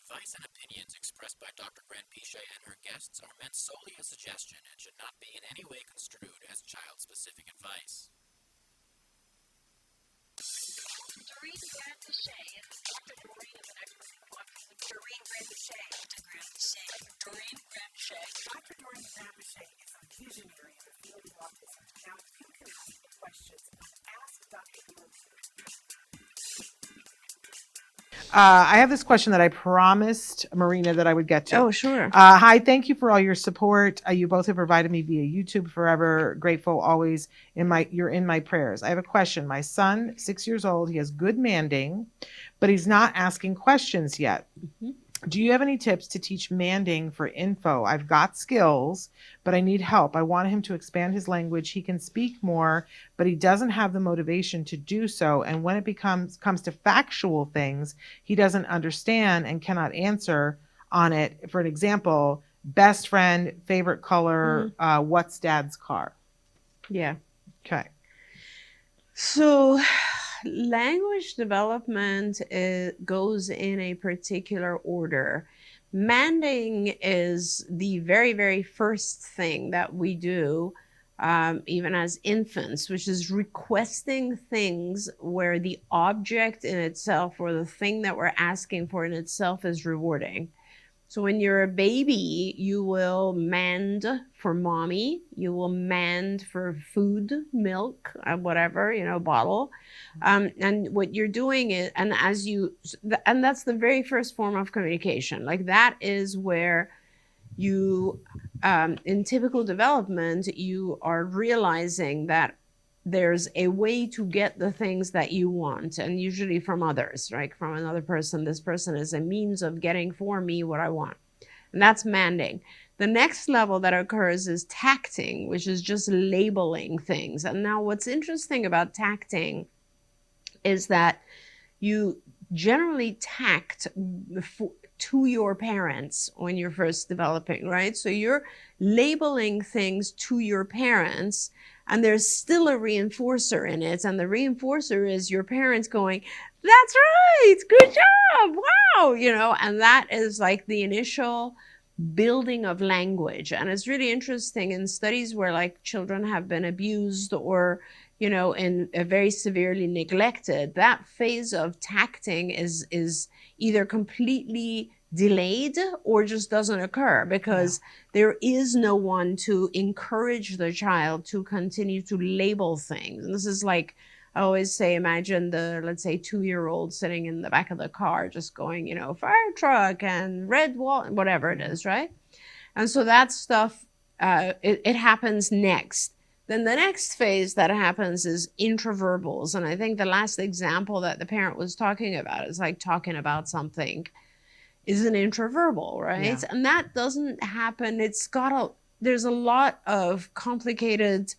advice and opinions expressed by Dr. Granpeesheh and her guests are meant solely as suggestion and should not be in any way construed as child-specific advice. Doreen Granpeesheh is Dr. Doreen is an expert in autism. Doreen Granpeesheh. Dr. Granpeesheh. Doreen Granpeesheh. Dr. Doreen Granpeesheh is a visionary in the field of autism. Now, if you can ask me questions, ask Dr. Doreen. I have this question that I promised Marina that I would get to. Oh, sure. Hi, thank you for all your support. You both have provided me via YouTube forever. Grateful always you're in my prayers. I have a question. My son, 6 years old, he has good manding, but he's not asking questions yet. Mm-hmm. Do you have any tips to teach manding for info? I've got skills, but I need help. I want him to expand his language. He can speak more, but he doesn't have the motivation to do so. And when it comes to factual things, he doesn't understand and cannot answer on it. For an example, best friend, favorite color, what's dad's car? Yeah. Okay. So language development goes in a particular order. Manding is the very, very first thing that we do, even as infants, which is requesting things where the object in itself or the thing that we're asking for in itself is rewarding. So when you're a baby, you will mand for mommy, you will mand for food, milk, whatever, bottle. And what you're doing is, and that's the very first form of communication. Like that is where you, in typical development, you are realizing that there's a way to get the things that you want, and usually from others, right? From another person. This person is a means of getting for me what I want. And that's manding. The next level that occurs is tacting, which is just labeling things. And now what's interesting about tacting is that you generally tact to your parents when you're first developing, right? So you're labeling things to your parents, and there's still a reinforcer in it. And the reinforcer is your parents going, that's right, good job, wow, and that is like the initial building of language. And it's really interesting in studies where like children have been abused or, and very severely neglected, that phase of tacting is either completely delayed or just doesn't occur because there is no one to encourage the child to continue to label things. And this is like, I always say, imagine let's say 2-year-old sitting in the back of the car, just going, fire truck and red wall, whatever it is, right? And so that stuff, it happens next. Then the next phase that happens is intraverbals. And I think the last example that the parent was talking about is like talking about something is an intraverbal, right? Yeah. And that doesn't happen. There's a lot of complicated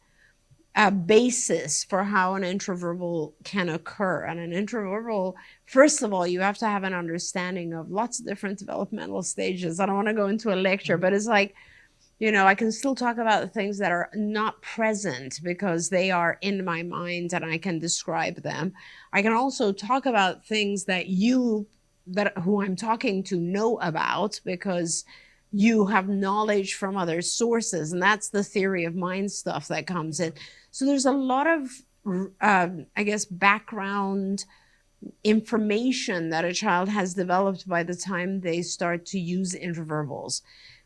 basis for how an intraverbal can occur. And an intraverbal, first of all, you have to have an understanding of lots of different developmental stages. I don't want to go into a lecture, but it's like, I can still talk about the things that are not present because they are in my mind and I can describe them. I can also talk about things that who I'm talking to know about because you have knowledge from other sources. And that's the theory of mind stuff that comes in. So there's a lot of, background information that a child has developed by the time they start to use intraverbals.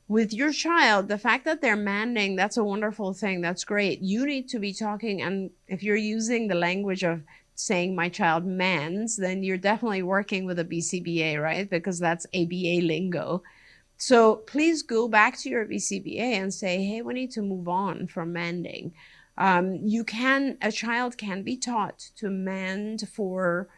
With your child, the fact that they're manding, that's a wonderful thing. That's great. You need to be talking, and if you're using the language of saying my child mans, then you're definitely working with a BCBA, right? Because that's ABA lingo. So please go back to your BCBA and say, hey, we need to move on from manding. A child can be taught to mand for,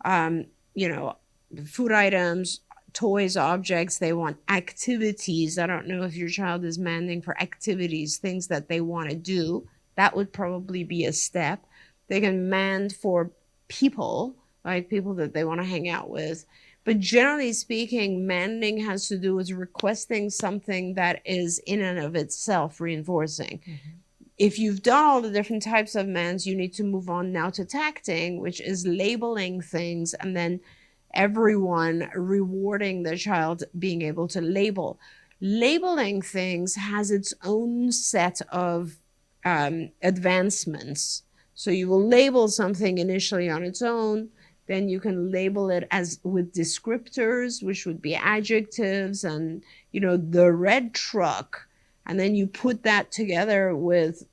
food items, toys, objects. They want activities. I don't know if your child is manding for activities, things that they want to do. That would probably be a step. They can mand for people, like people that they want to hang out with. But generally speaking, manding has to do with requesting something that is in and of itself reinforcing. Mm-hmm. If you've done all the different types of mands, you need to move on now to tacting, which is labeling things and then everyone rewarding the child being able to label. Labeling things has its own set of advancements. So you will label something initially on its own, then you can label it as with descriptors, which would be adjectives, and the red truck, and then you put that together with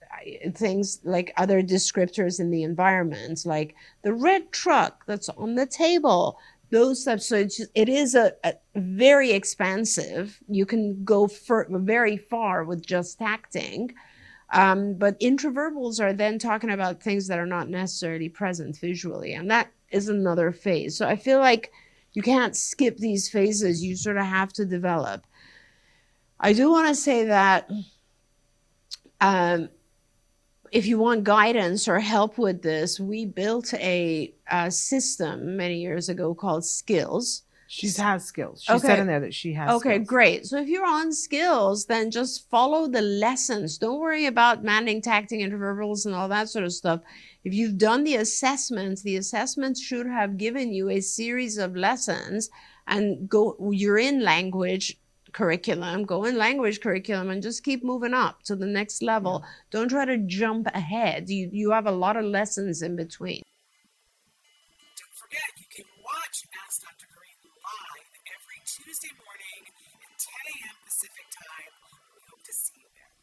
things like other descriptors in the environment, like the red truck that's on the table, those types. So it is a very expansive. You can go very far with just acting. But intraverbals are then talking about things that are not necessarily present visually, and that is another phase. So I feel like you can't skip these phases. You sort of have to develop. I do want to say that if you want guidance or help with this, we built a system many years ago called Skills. She has skills. She said in there that she has Okay, skills. great. So if you're on Skills, then just follow the lessons. Don't worry about manding, tacting, interverbals, and all that sort of stuff. If you've done the assessments should have given you a series of lessons, and you're in language curriculum, go in language curriculum, and just keep moving up to the next level. Yeah. Don't try to jump ahead. You have a lot of lessons in between. Don't forget, you can watch Ask Dr. Doreen live every Tuesday morning at 10 a.m. Pacific time. We hope to see you there.